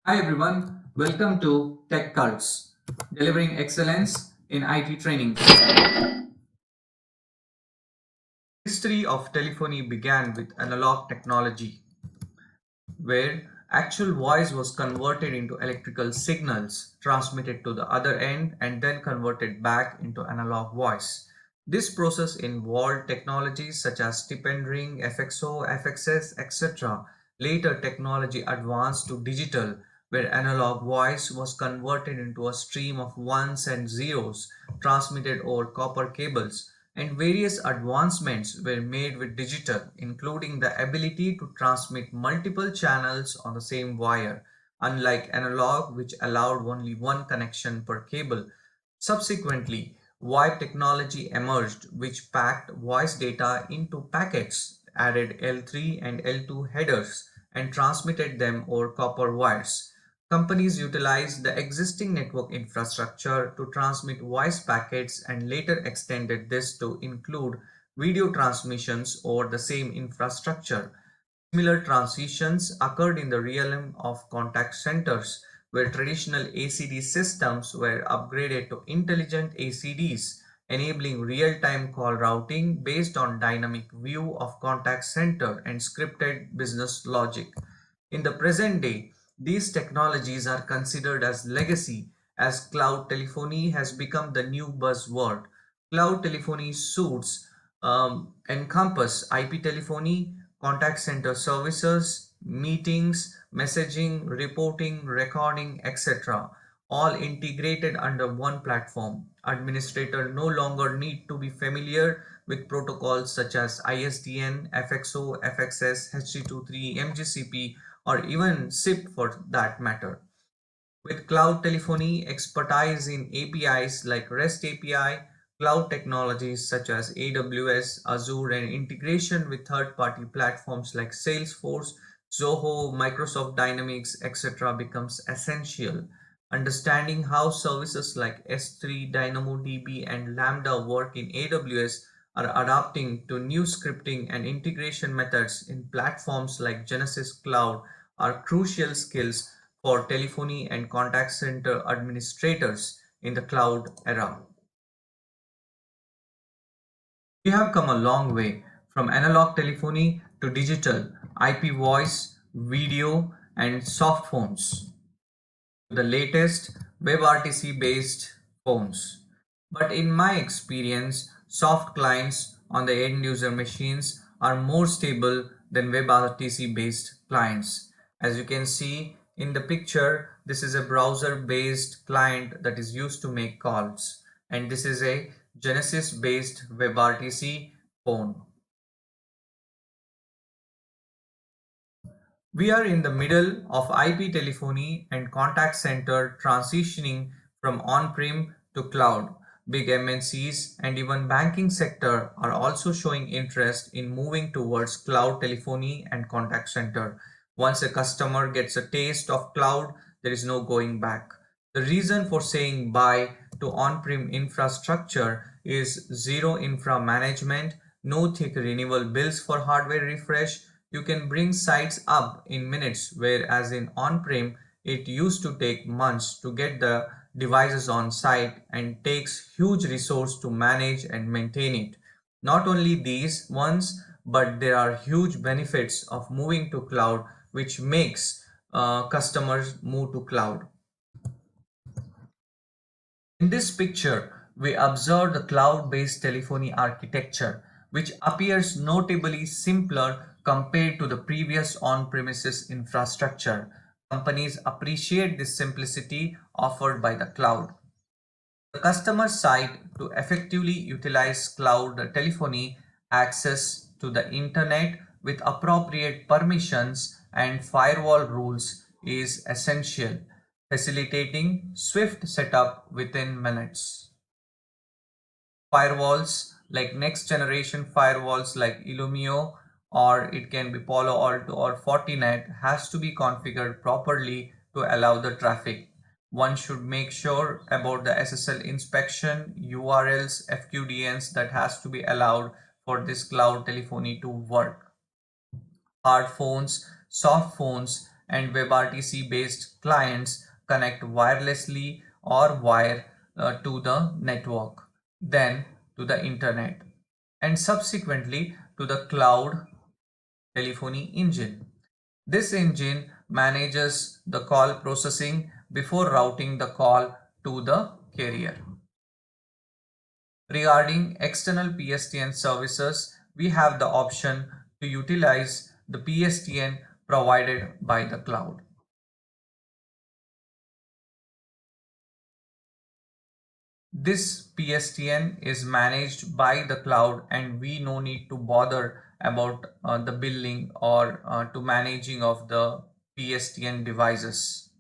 Hi everyone, welcome to Tech Cults, delivering excellence in IT training. History of telephony began with analog technology, where actual voice was converted into electrical signals transmitted to the other end and then converted back into analog voice. This process involved technologies such as stipend ring, FXO, FXS, etc. Later, technology advanced to digital, where analog voice was converted into a stream of ones and zeros transmitted over copper cables, and various advancements were made with digital, including the ability to transmit multiple channels on the same wire, unlike analog, which allowed only one connection per cable. Subsequently, VoIP technology emerged, which packed voice data into packets, added L3 and L2 headers, and transmitted them over copper wires. Companies utilized the existing network infrastructure to transmit voice packets and later extended this to include video transmissions over the same infrastructure. Similar transitions occurred in the realm of contact centers, where traditional ACD systems were upgraded to intelligent ACDs, enabling real-time call routing based on dynamic view of contact center and scripted business logic. In the present day, these technologies are considered as legacy as cloud telephony has become the new buzzword. Cloud telephony suites encompass IP telephony, contact center services, meetings, messaging, reporting, recording, etc. all integrated under one platform. Administrators no longer need to be familiar with protocols such as ISDN, FXO, FXS, HTTP, MGCP, or even SIP for that matter. With cloud telephony, expertise in APIs like REST API, cloud technologies such as AWS, Azure, and integration with third-party platforms like Salesforce, Zoho, Microsoft Dynamics, etc. becomes essential. Understanding how services like S3, DynamoDB, and Lambda work in AWS are adapting to new scripting and integration methods in platforms like Genesis Cloud are crucial skills for telephony and contact center administrators in the cloud era. We have come a long way from analog telephony to digital IP voice, video, and soft phones to the latest WebRTC based phones. But in my experience, soft clients on the end user machines are more stable than WebRTC based clients. As you can see in the picture, this is a browser based client that is used to make calls, and this is a Genesis based WebRTC phone. We are in the middle of IP telephony and contact center transitioning from on-prem to cloud. Big MNCs and even banking sector are also showing interest in moving towards cloud telephony and contact center. Once a customer gets a taste of cloud, there is no going back. The reason for saying bye to on-prem infrastructure is zero infra management, no thick renewal bills for hardware refresh. You can bring sites up in minutes, whereas in on-prem, it used to take months to get the devices on site and takes huge resource to manage and maintain it. Not only these ones, but there are huge benefits of moving to cloud, which makes customers move to cloud. In this picture, we observe the cloud-based telephony architecture, which appears notably simpler compared to the previous on-premises infrastructure. Companies appreciate this simplicity offered by the cloud. The customer side to effectively utilize cloud telephony access to the internet with appropriate permissions and firewall rules is essential, facilitating swift setup within minutes. Firewalls like next generation firewalls like Illumio, or it can be Palo Alto or Fortinet, has to be configured properly to allow the traffic. One should make sure about the SSL inspection, URLs, FQDNs that has to be allowed for this cloud telephony to work. Hard phones, soft phones, and WebRTC based clients connect wirelessly or wire to the network, then to the internet, and subsequently to the cloud telephony engine. This engine manages the call processing before routing the call to the carrier. Regarding external PSTN services, we have the option to utilize the PSTN provided by the cloud. This PSTN is managed by the cloud and we no need to bother about the billing or to managing of the PSTN devices.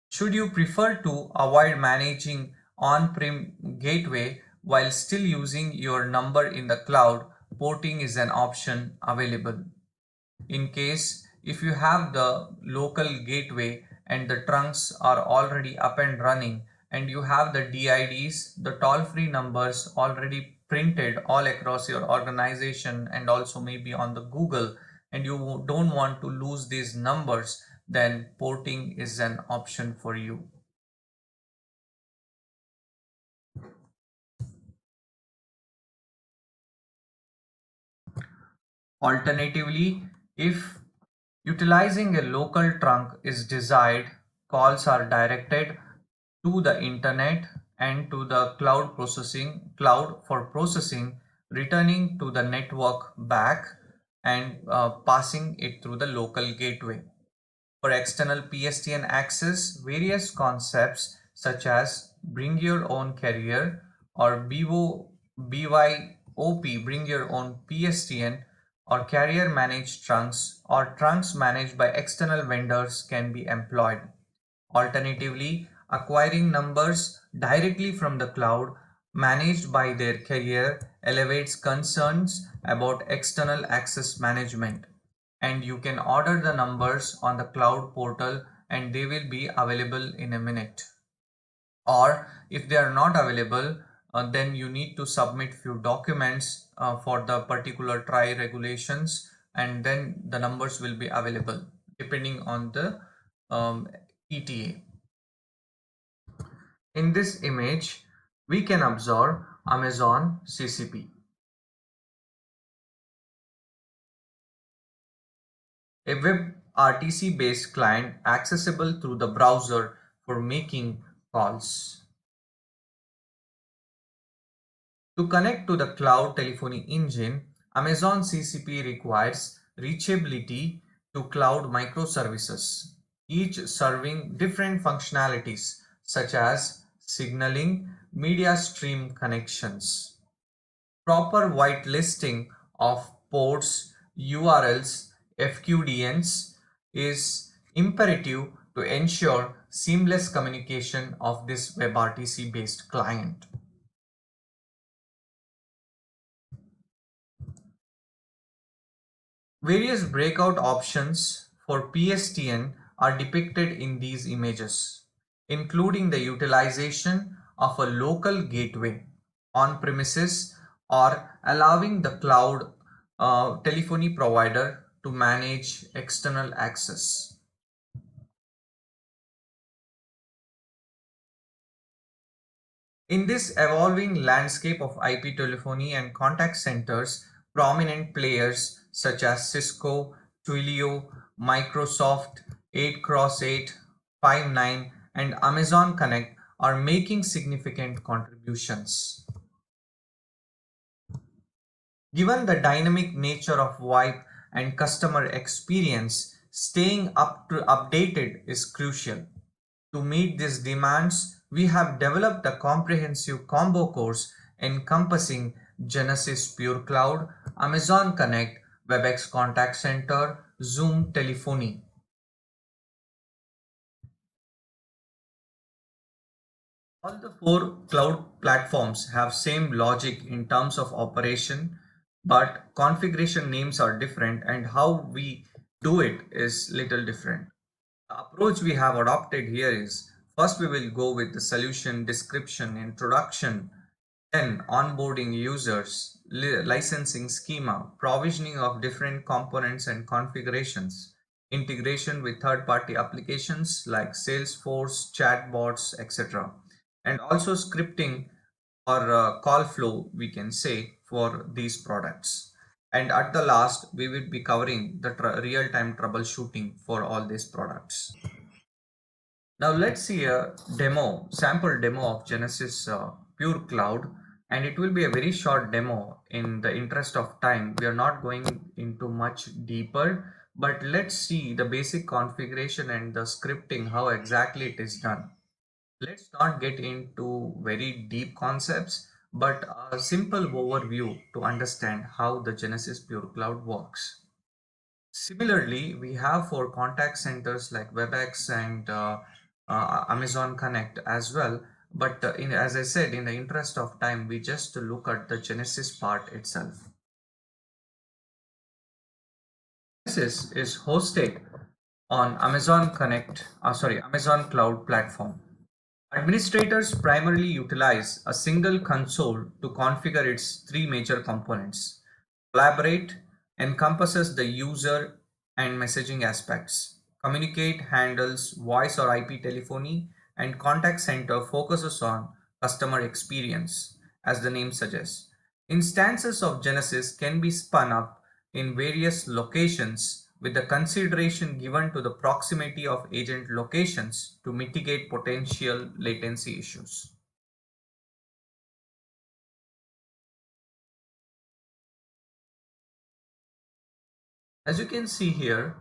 Should you prefer to avoid managing on-prem gateway while still using your number in the cloud, porting is an option available. In case if you have the local gateway and the trunks are already up and running and you have the DIDs, the toll-free numbers already printed all across your organization and also maybe on the Google, and you don't want to lose these numbers, then porting is an option for you. Alternatively, if utilizing a local trunk is desired, calls are directed to the internet and to the cloud for processing, returning to the network back and passing it through the local gateway. For external PSTN access, various concepts such as bring your own carrier or BYOP, bring your own PSTN, or carrier managed trunks or trunks managed by external vendors can be employed. Alternatively, acquiring numbers directly from the cloud managed by their carrier elevates concerns about external access management, and you can order the numbers on the cloud portal and they will be available in a minute. Or if they are not available, then you need to submit few documents for the particular TRI regulations, and then the numbers will be available depending on the ETA. In this image, we can observe Amazon CCP. A WebRTC based client accessible through the browser for making calls. To connect to the cloud telephony engine, Amazon CCP requires reachability to cloud microservices, each serving different functionalities such as signaling, media stream connections. Proper whitelisting of ports, URLs, FQDNs is imperative to ensure seamless communication of this WebRTC based client. Various breakout options for PSTN are depicted in these images, including the utilization of a local gateway on premises or allowing the cloud telephony provider to manage external access. In this evolving landscape of IP telephony and contact centers, prominent players such as Cisco, Twilio, Microsoft, 8x8, Five9, and Amazon Connect are making significant contributions. Given the dynamic nature of VoIP and customer experience, staying updated is crucial. To meet these demands, we have developed a comprehensive combo course encompassing Genesys Pure Cloud, Amazon Connect, WebEx Contact Center, Zoom Telephony. All the four cloud platforms have same logic in terms of operation, but configuration names are different and how we do it is little different. The approach we have adopted here is first we will go with the solution description, introduction, then onboarding users, licensing schema, provisioning of different components and configurations, integration with third-party applications like Salesforce, chatbots, etc. And also scripting or call flow, we can say, for these products. And at the last, we will be covering the real-time troubleshooting for all these products. Now let's see a sample demo of Genesis Pure Cloud, and it will be a very short demo. In the interest of time, we are not going into much deeper, but let's see the basic configuration and the scripting, how exactly it is done. Let's not get into very deep concepts, but a simple overview to understand how the Genesis Pure Cloud works. Similarly, we have for contact centers like WebEx and Amazon Connect as well. But as I said, in the interest of time, we just look at the Genesis part itself. Genesis is hosted on Amazon Cloud Platform. Administrators primarily utilize a single console to configure its three major components. Collaborate encompasses the user and messaging aspects. Communicate handles voice or IP telephony, and Contact Center focuses on customer experience, as the name suggests. Instances of Genesis can be spun up in various locations with the consideration given to the proximity of agent locations to mitigate potential latency issues. As you can see here,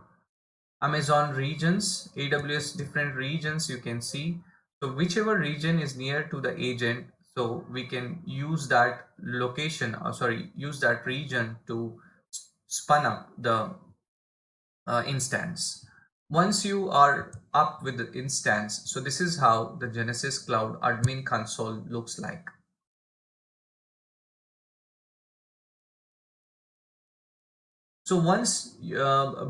Amazon regions, AWS different regions you can see. So whichever region is near to the agent, so we can use that location, or sorry, use that region to spun up the instance. Once you are up with the instance, so this is how the Genesis Cloud admin console looks like. So once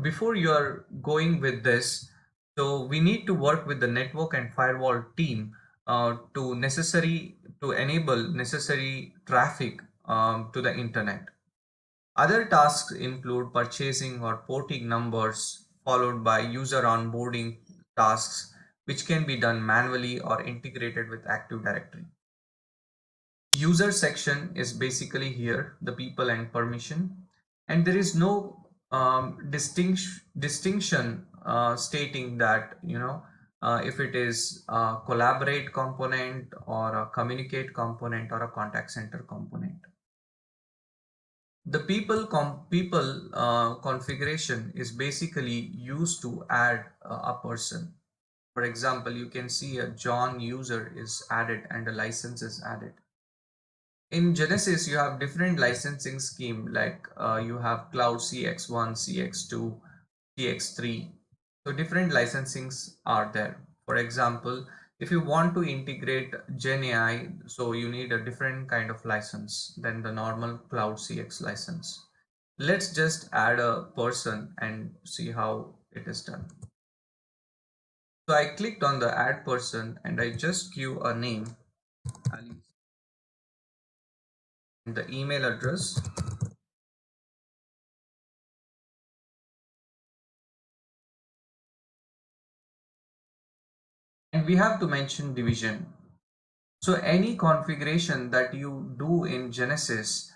before you are going with this, so we need to work with the network and firewall team to enable necessary traffic to the internet. Other tasks include purchasing or porting numbers, followed by user onboarding tasks, which can be done manually or integrated with Active Directory. User section is basically here, the people and permission, and there is no distinction stating that, if it is a collaborate component or a communicate component or a contact center component. The people configuration is basically used to add a person. For example, you can see a John user is added and a license is added. In Genesis, you have different licensing scheme, like you have Cloud CX1, CX2, CX3. So different licensings are there. For example, if you want to integrate GenAI, so you need a different kind of license than the normal Cloud CX license. Let's just add a person and see how it is done. So I clicked on the add person and I just give a name, Ali, and the email address. And we have to mention division. So any configuration that you do in Genesis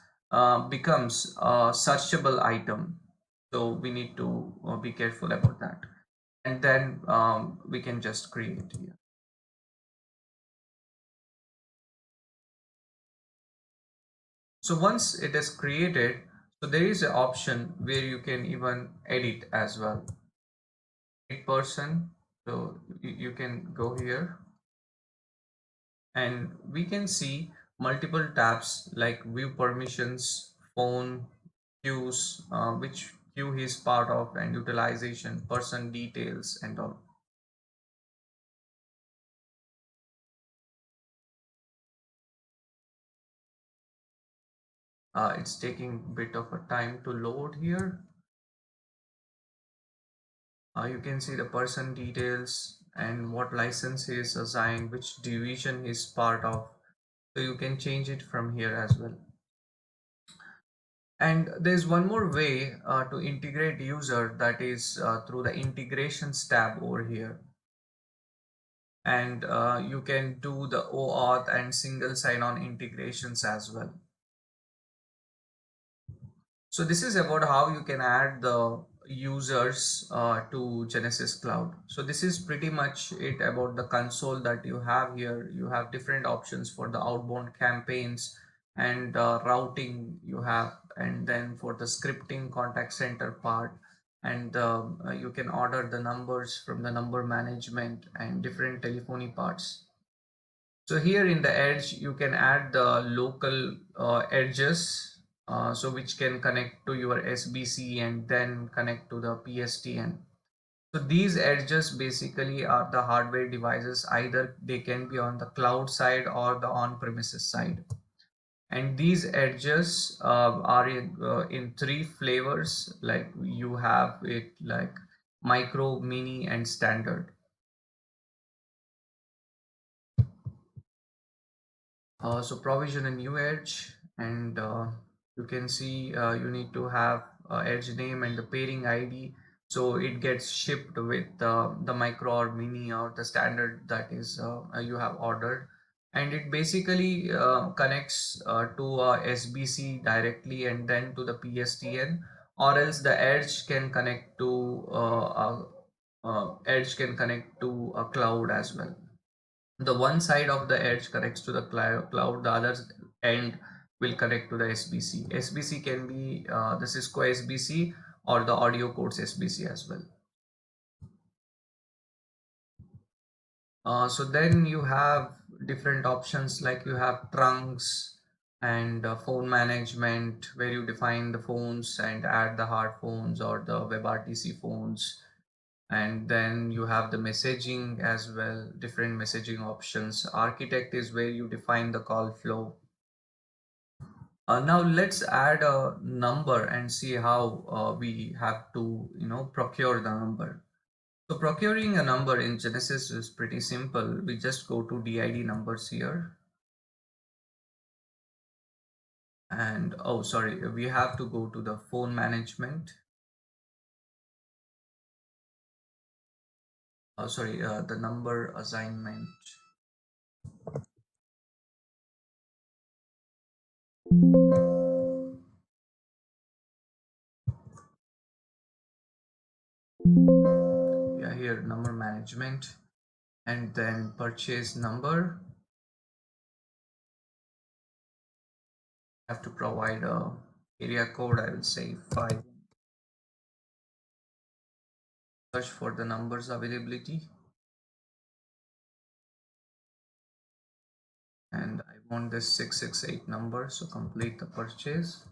becomes a searchable item. So we need to be careful about that. And then we can just create it here. So once it is created, so there is an option where you can even edit as well. Edit person. So you can go here and we can see multiple tabs like view permissions, phone, queues, which queue he is part of, and utilization, person details, and all. It's taking a bit of a time to load here. You can see the person details and what license he is assigned, which division he is part of. So you can change it from here as well. And there's one more way to integrate user, that is through the integrations tab over here. And you can do the OAuth and single sign-on integrations as well. So this is about how you can add the users to Genesis Cloud. So this is pretty much it about the console that you have here. You have different options for the outbound campaigns and routing you have, and then for the scripting contact center part, and you can order the numbers from the number management and different telephony parts. So here in the edge, you can add the local edges, so which can connect to your SBC and then connect to the PSTN. So these edges basically are the hardware devices. Either they can be on the cloud side or the on-premises side. And these edges are in three flavors. Like you have it like micro, mini, and standard. So provision a new edge, and you can see you need to have edge name and the pairing ID. So it gets shipped with the micro or mini or the standard that is you have ordered. And it basically connects to SBC directly and then to the PSTN, or else the edge can connect to edge can connect to a cloud as well. The one side of the edge connects to the cloud, the other end will connect to the SBC. SBC can be the Cisco SBC or the AudioCodes SBC as well. So then you have different options, like you have trunks and phone management, where you define the phones and add the hard phones or the WebRTC phones. And then you have the messaging as well, different messaging options. Architect is where you define the call flow. Now let's add a number and see how we have to procure the number. So procuring a number in Genesis is pretty simple. We just go to DID numbers here, and oh sorry, we have to go to the phone management. Sorry, the number assignment. Yeah, here number management, and then purchase number. Have to provide a area code. I will say 5. Search for the numbers availability, and I want this 668 number, so complete the purchase.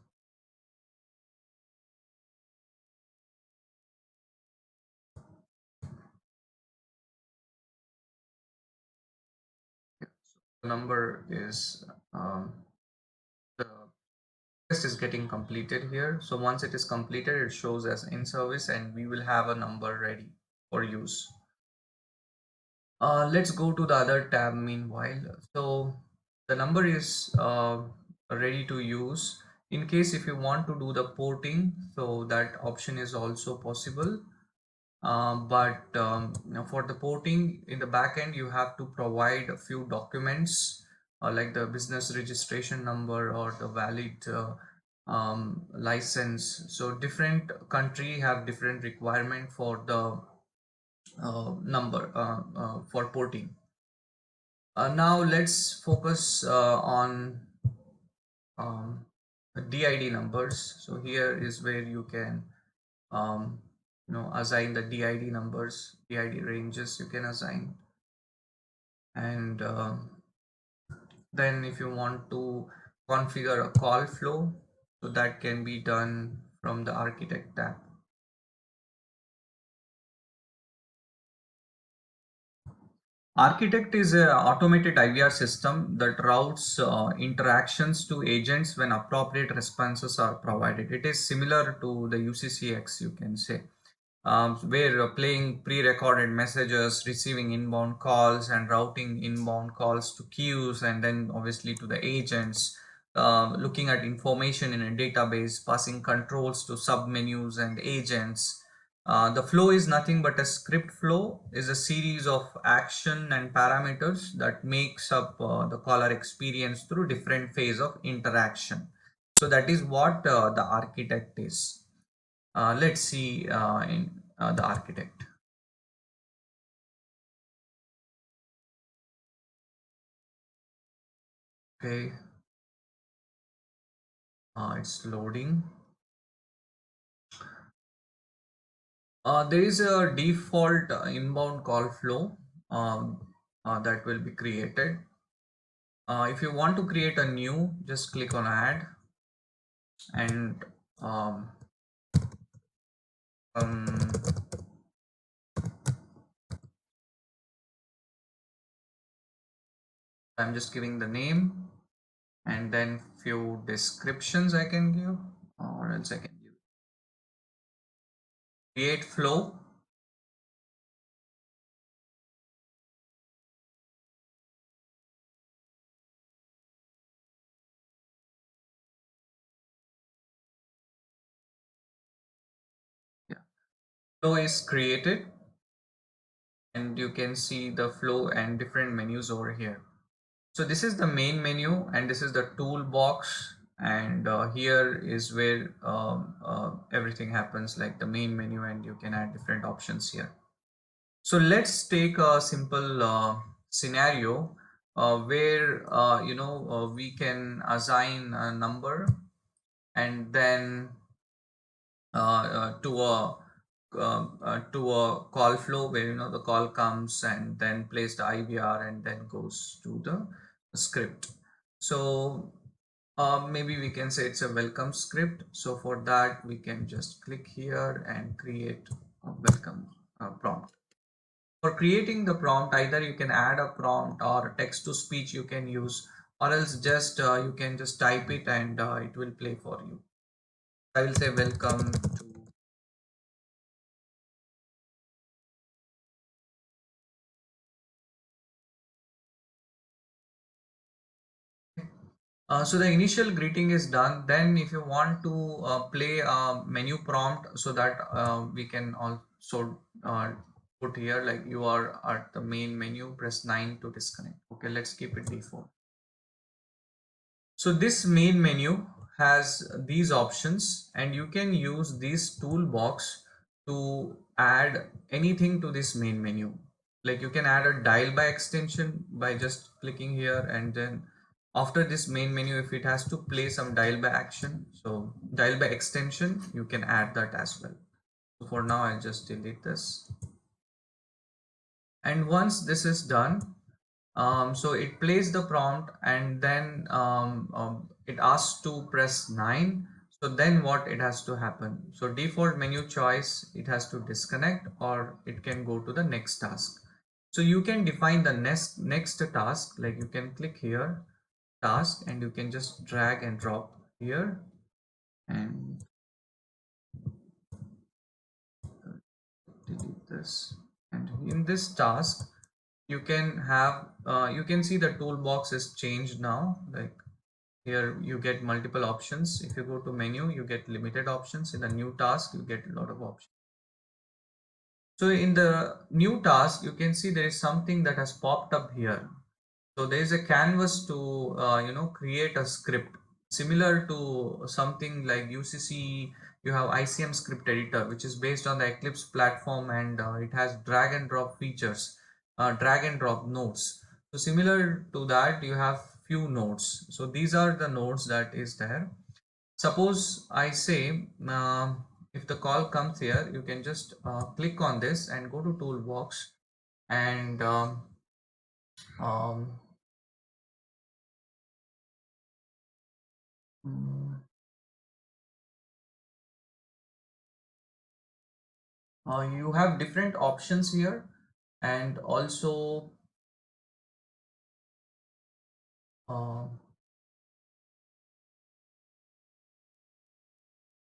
So the number is the test is getting completed here. So once it is completed, it shows as in service, and we will have a number ready for use. Let's go to the other tab meanwhile. So the number is ready to use. In case if you want to do the porting, so that option is also possible. But for the porting in the backend, you have to provide a few documents like the business registration number or the valid license. So different country have different requirement for the number for porting. Now let's focus on um, DID numbers. So here is where you can assign the DID numbers, DID ranges you can assign. And then if you want to configure a call flow, so that can be done from the architect tab. Architect is an automated IVR system that routes interactions to agents when appropriate responses are provided. It is similar to the UCCX, you can say, where playing pre-recorded messages, receiving inbound calls, and routing inbound calls to queues, and then obviously to the agents. looking at information in a database, passing controls to submenus and agents. The flow is nothing but a script flow is a series of action and parameters that makes up the caller experience through different phase of interaction. So that is what the architect is. Let's see in the architect. Okay, it's loading. There is a default inbound call flow um, that will be created. If you want to create a new, just click on add and um, um, I'm just giving the name and then few descriptions I can give, or else I can give create flow. Yeah, flow is created and you can see the flow and different menus over here. So this is the main menu and this is the toolbox, and here is where everything happens, like the main menu, and you can add different options here. So let's take a simple scenario where we can assign a number and then to a call flow where the call comes and then plays the IVR and then goes to the script. So maybe we can say it's a welcome script. So for that we can just click here and create a welcome prompt. For creating the prompt, either you can add a prompt or text to speech you can use, or else just you can just type it and it will play for you. I will say welcome to. So the initial greeting is done. Then if you want to play a menu prompt, so that we can also put here like you are at the main menu, press 9 to disconnect. Okay, let's keep it default. So this main menu has these options and you can use this toolbox to add anything to this main menu. Like you can add a dial by extension by just clicking here, and then after this main menu, if it has to play some dial by action, so dial by extension, you can add that as well. So for now, I'll just delete this. And once this is done, so it plays the prompt and then it asks to press 9. So then what it has to happen, so default menu choice, it has to disconnect or it can go to the next task. So you can define the next task, like you can click here task and you can just drag and drop here, and delete this. And in this task you can have you can see the toolbox is changed now. Like here you get multiple options. If you go to menu, you get limited options. In the new task, you get a lot of options. So in the new task, you can see there is something that has popped up here. So there is a canvas to create a script similar to something like UCC. You have ICM script editor, which is based on the Eclipse platform, and it has drag and drop features, drag and drop nodes. So similar to that, you have few nodes. So these are the nodes that is there. Suppose I say if the call comes here, you can just click on this and go to toolbox, and um, mm, you have different options here, and also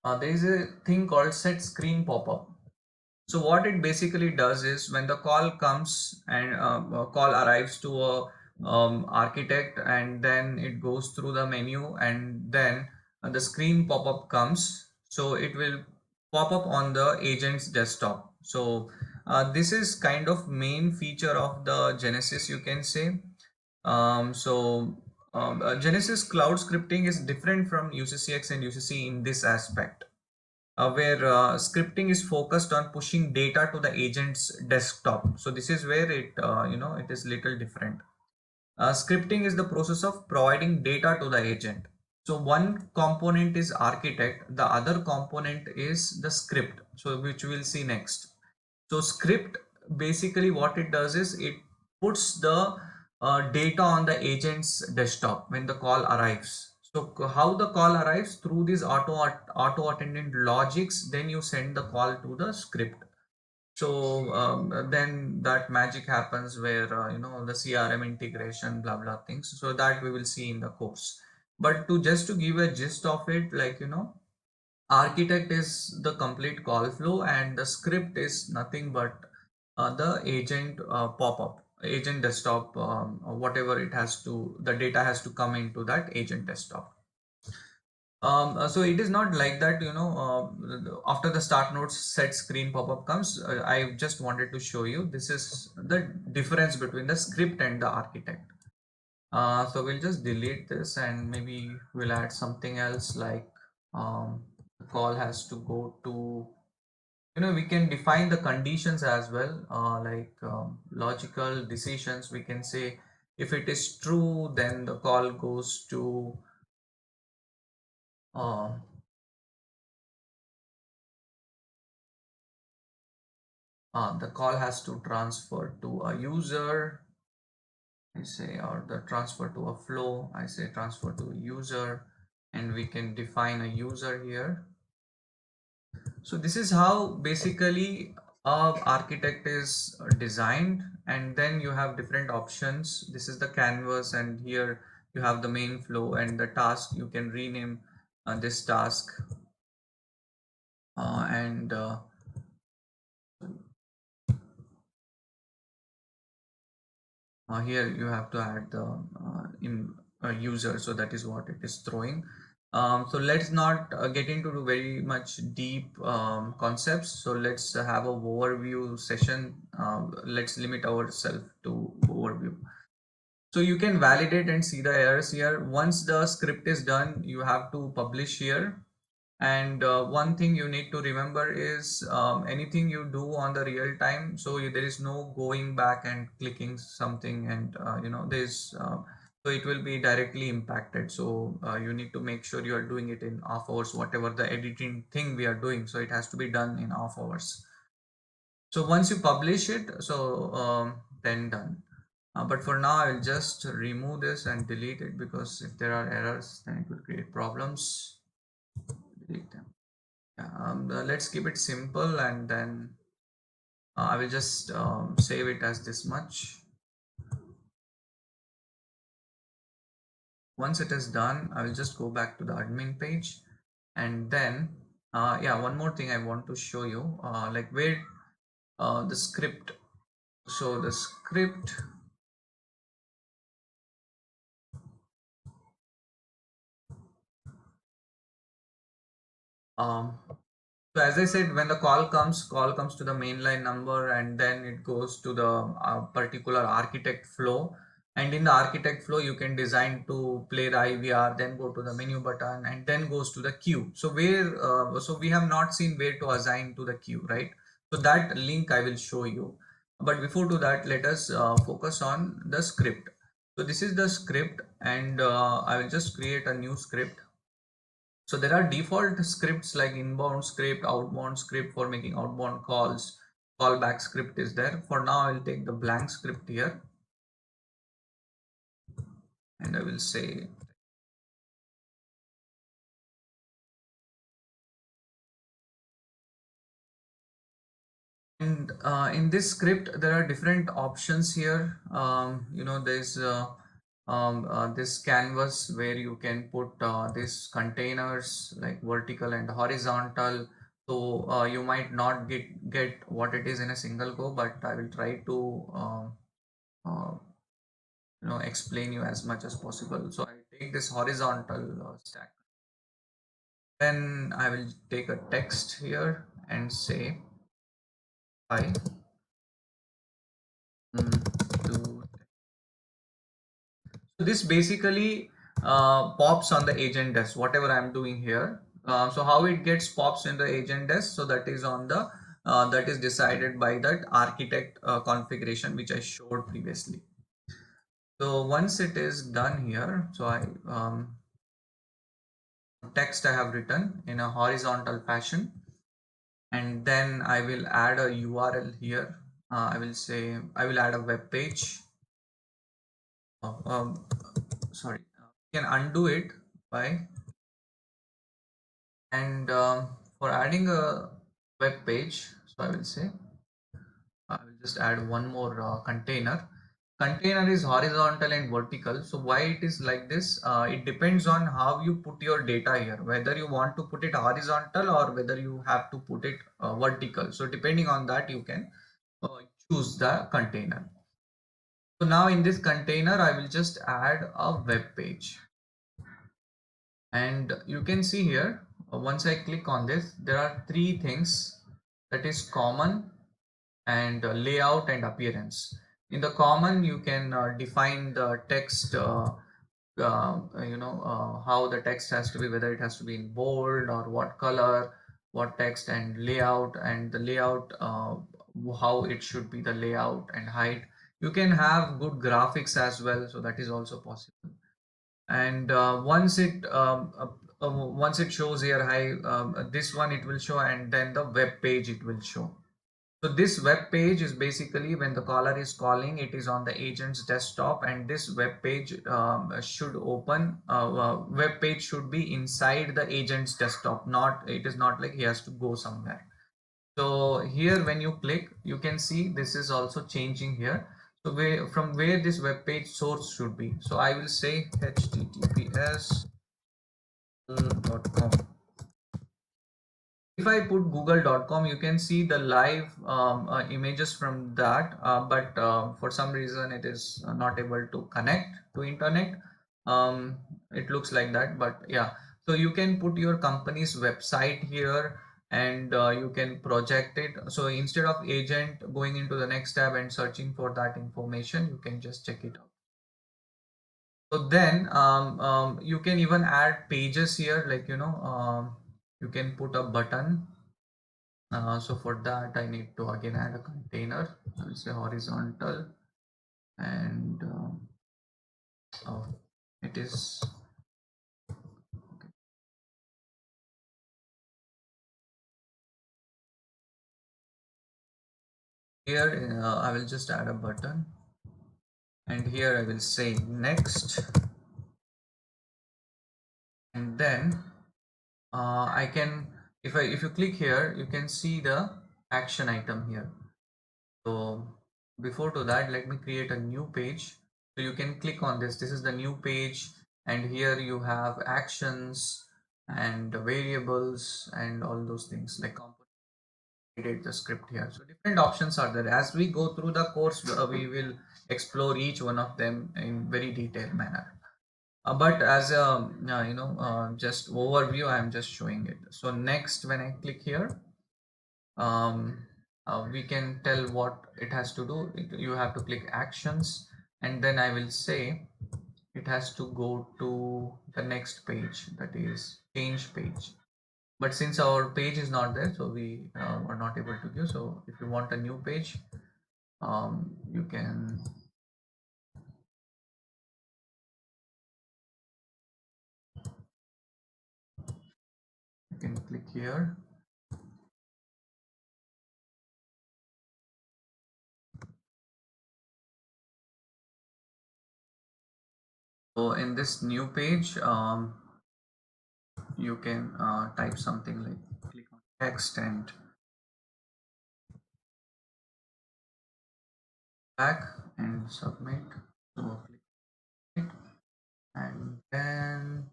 uh, there is a thing called set screen pop-up. So what it basically does is when the call comes and call arrives to a architect, and then it goes through the menu, and then the screen pop-up comes, so it will pop up on the agent's desktop. So this is kind of main feature of the Genesis, you can say. Genesis cloud scripting is different from UCCX and UCC in this aspect, where scripting is focused on pushing data to the agent's desktop. So this is where it is little different. Scripting is the process of providing data to the agent. So one component is architect, the other component is the script, so which we'll see next. So script, basically what it does is it puts the data on the agent's desktop when the call arrives. So how the call arrives? Through these auto attendant logics, then you send the call to the script. So then that magic happens where the CRM integration, blah blah things. So that we will see in the course. But to give a gist of it, architect is the complete call flow, and the script is nothing but the agent pop-up, agent desktop, whatever it has to, the data has to come into that agent desktop. So it is not like that, after the start notes set screen pop-up comes. I just wanted to show you, this is the difference between the script and the architect. So we'll just delete this, and maybe we'll add something else, like the call has to go to, we can define the conditions as well, logical decisions. We can say if it is true, then the call goes to uh, the call has to transfer to a user, I say, or the transfer to a flow, I say transfer to a user, and we can define a user here. So this is how basically a architect is designed, and then you have different options. This is the canvas, and here you have the main flow and the task. You can rename this task, and here you have to add the in user, so that is what it is throwing. So let's not get into the very much deep concepts, so let's have a overview session. Let's limit ourselves to overview. So you can validate and see the errors here. Once the script is done, you have to publish here. And one thing you need to remember is, anything you do on the real time, so there is no going back and clicking something, and there's so it will be directly impacted. So you need to make sure you are doing it in off hours, whatever the editing thing we are doing, so it has to be done in off hours. So once you publish it, so then done. But for now, I'll just remove this and delete it, because if there are errors, then it will create problems. Delete them. Let's keep it simple, and then I will just save it as this much. Once it is done, I will just go back to the admin page, and then yeah, one more thing I want to show you, like where the script. So the script, um, so as I said, when the call comes to the mainline number, and then it goes to the particular architect flow. And in the architect flow, you can design to play the IVR, then go to the menu button, and then goes to the queue. So so we have not seen where to assign to the queue, right? So that link I will show you. But before to that, let us focus on the script. So this is the script, and I will just create a new script. So there are default scripts like inbound script, outbound script for making outbound calls, callback script is there. For now, I'll take the blank script here, and I will say, and in this script, there are different options here. There's this canvas where you can put these containers like vertical and horizontal. So you might not get what it is in a single go, but I will try to uh, explain you as much as possible. So I take this horizontal stack. Then I will take a text here and say hi to. So this basically pops on the agent desk, whatever I'm doing here. So how it gets pops in the agent desk, so that is on the that is decided by that architect configuration which I showed previously. So once it is done here, so I text I have written in a horizontal fashion, and then I will add a URL here. I will say I will add a web page. Uh, um, Sorry, you can undo it by and for adding a web page. So I will say I will just add one more container. Container is horizontal and vertical. So why it is like this? It depends on how you put your data here, whether you want to put it horizontal or whether you have to put it vertical. So depending on that, you can uh, choose the container. So now in this container, I will just add a web page. And you can see here, once I click on this, there are three things that is common and layout and appearance. In the common, you can define the text, how the text has to be, whether it has to be in bold or what color, what text, and layout, and the layout, how it should be, the layout and height. You can have good graphics as well, so that is also possible. And once it shows here, hi, this one it will show, and then the web page it will show. So this web page is basically when the caller is calling, it is on the agent's desktop, and this web page should open. Web page should be inside the agent's desktop. Not it is not like he has to go somewhere. So here, when you click, you can see this is also changing here. So from where this web page source should be. So I will say https://google.com. If I put google.com, you can see the live images from that, but for some reason it is not able to connect to internet. It looks like that, but yeah. So you can put your company's website here, and you can project it. So instead of agent going into the next tab and searching for that information, you can just check it out. So then you can even add pages here, like you can put a button. So for that, I need to again add a container. I will say horizontal, and oh, it is here. I will just add a button, and here I will say next, and then I can, if you click here, you can see the action item here. So before to that, let me create a new page. So you can click on this. This is the new page, and here you have actions and variables and all those things like component, the script here. So different options are there. As we go through the course, we will explore each one of them in very detailed manner. But as a just overview, I am just showing it. So next, when I click here, um, we can tell what it has to do. You have to click actions, and then I will say it has to go to the next page, that is change page. But since our page is not there, so we are not able to give. So if you want a new page, you can click here. So in this new page, you can type something like click on text and back and submit. So click it, and then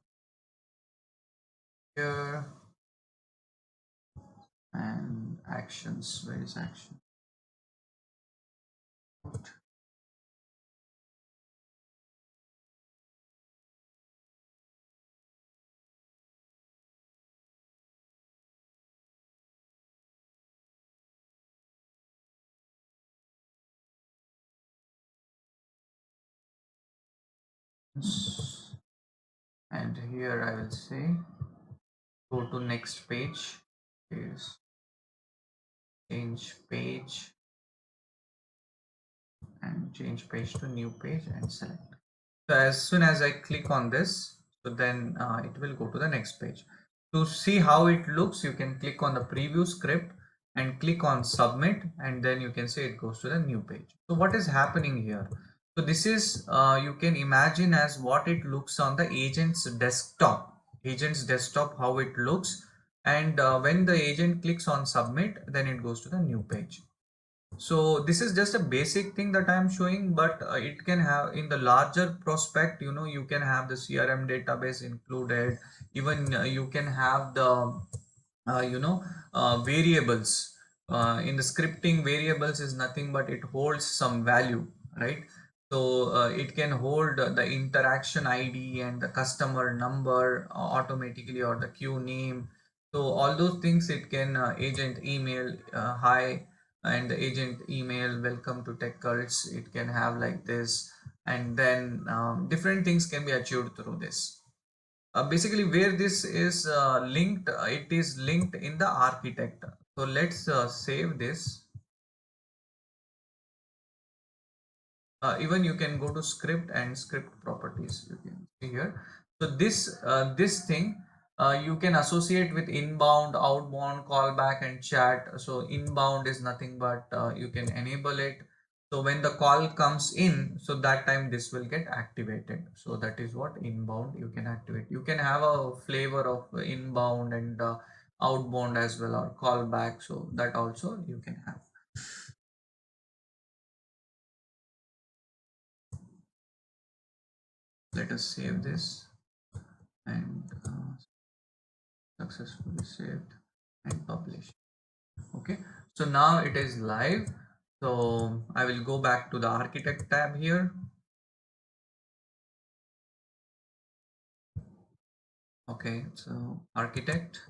here and actions. Where is action? and here I will say go to next page is change page and change page to new page and select. So as soon as I click on this, so then it will go to the next page. To see how it looks, you can click on the preview script and click on submit, and then you can say it goes to the new page. So what is happening here? So this is you can imagine as what it looks on the agent's desktop, how it looks. And when the agent clicks on submit, then it goes to the new page. So this is just a basic thing that I am showing, but it can have in the larger prospect, you can have the CRM database included. Even you can have the variables. In the scripting, variables is nothing but it holds some value, right? So it can hold the interaction ID and the customer number automatically, or the queue name. So all those things it can agent email hi, and the agent email welcome to TechCults. It can have like this, and then different things can be achieved through this. Basically where this is linked, it is linked in the architect. So let's save this. Even you can go to script and script properties, you can see here. So this thing you can associate with inbound, outbound, callback and chat. So inbound is nothing but you can enable it. So when the call comes in, so that time this will get activated. So that is what inbound you can activate. You can have a flavor of inbound and outbound as well, or callback. So that also you can have. Let us save this and successfully saved and published. Okay, so now it is live. So I will go back to the architect tab here. Okay, so architect,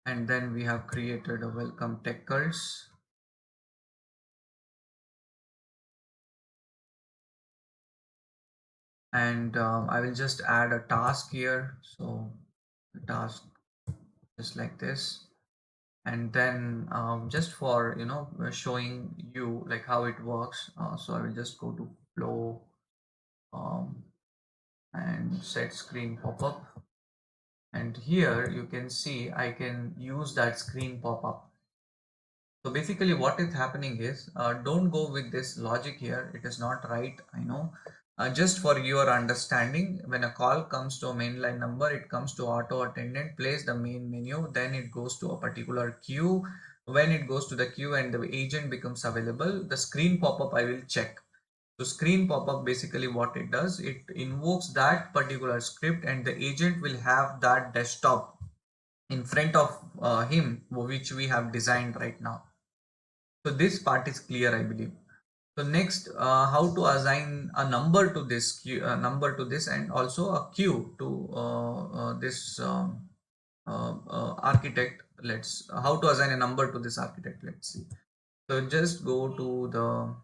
and then we have created a welcome techers, and I will just add a task here. So the task just like this, and then just for showing you like how it works, so I will just go to flow um, and set screen pop-up, and here you can see I can use that screen pop-up. So basically what is happening is don't go with this logic here, it is not right, I know. Just for your understanding, when a call comes to a mainline number, it comes to auto attendant, plays the main menu, then it goes to a particular queue. When it goes to the queue and the agent becomes available, the screen pop-up I will check. So screen pop-up, basically what it does, it invokes that particular script, and the agent will have that desktop in front of him, which we have designed right now. So this part is clear, I believe. So next, how to assign a number to this queue, and also a queue to this architect. Let's how to assign a number to this architect. Let's see. So just go to the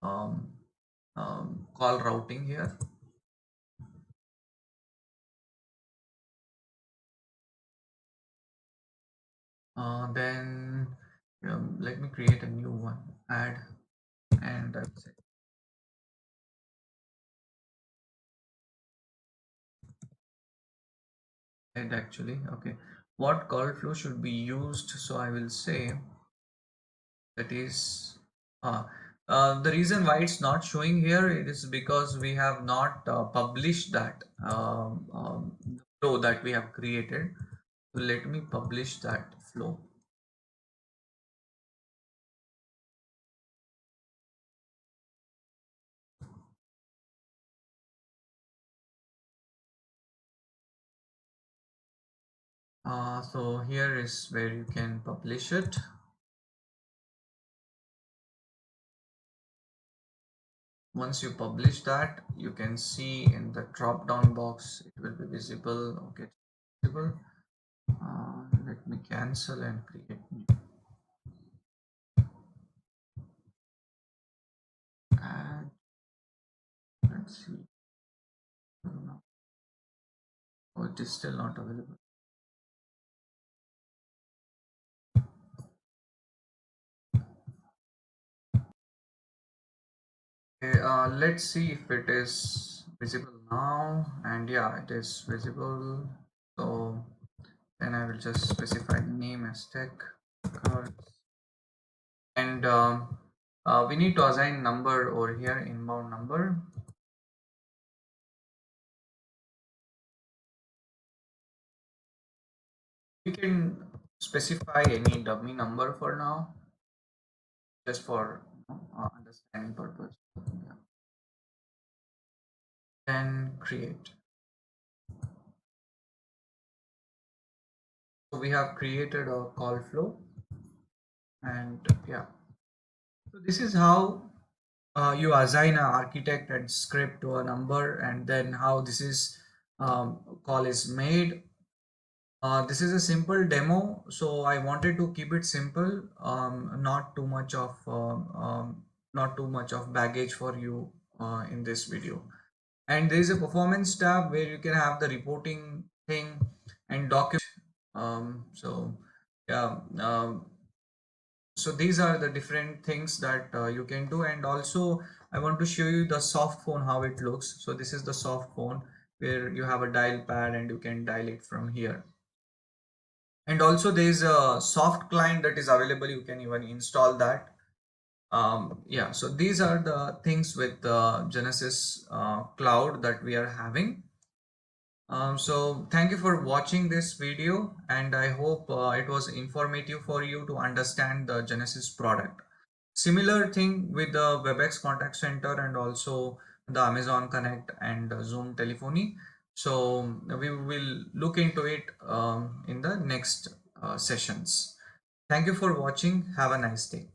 um, call routing here. Then let me create a new one. Add, and that's it. And actually, okay, what call flow should be used? So I will say that is uh, the reason why it's not showing here, it is because we have not published that flow that we have created. So let me publish that flow. So here is where you can publish it. Once you publish that, you can see in the drop down box it will be visible. Okay, visible. Let me cancel and create new. Add. Let's see. No. Oh, it is still not available. Okay, let's see if it is visible now. And yeah, it is visible. So then I will just specify the name as tech cards. And we need to assign number over here, inbound number. We can specify any dummy number for now, just for understanding purpose. Yeah. Then create. So we have created a call flow, and yeah. So this is how you assign an architect and script to a number, and then how this is call is made. This is a simple demo, so I wanted to keep it simple, not too much of baggage for you in this video. And there is a performance tab where you can have the reporting thing and document. So yeah, so these are the different things that you can do. And also I want to show you the soft phone, how it looks. So this is the soft phone where you have a dial pad and you can dial it from here. And also there is a soft client that is available, you can even install that. Yeah, so these are the things with Genesys cloud that we are having. So thank you for watching this video, and I hope it was informative for you to understand the Genesys product. Similar thing with the WebEx contact center and also the Amazon Connect and Zoom telephony. So we will look into it in the next sessions. Thank you for watching. Have a nice day.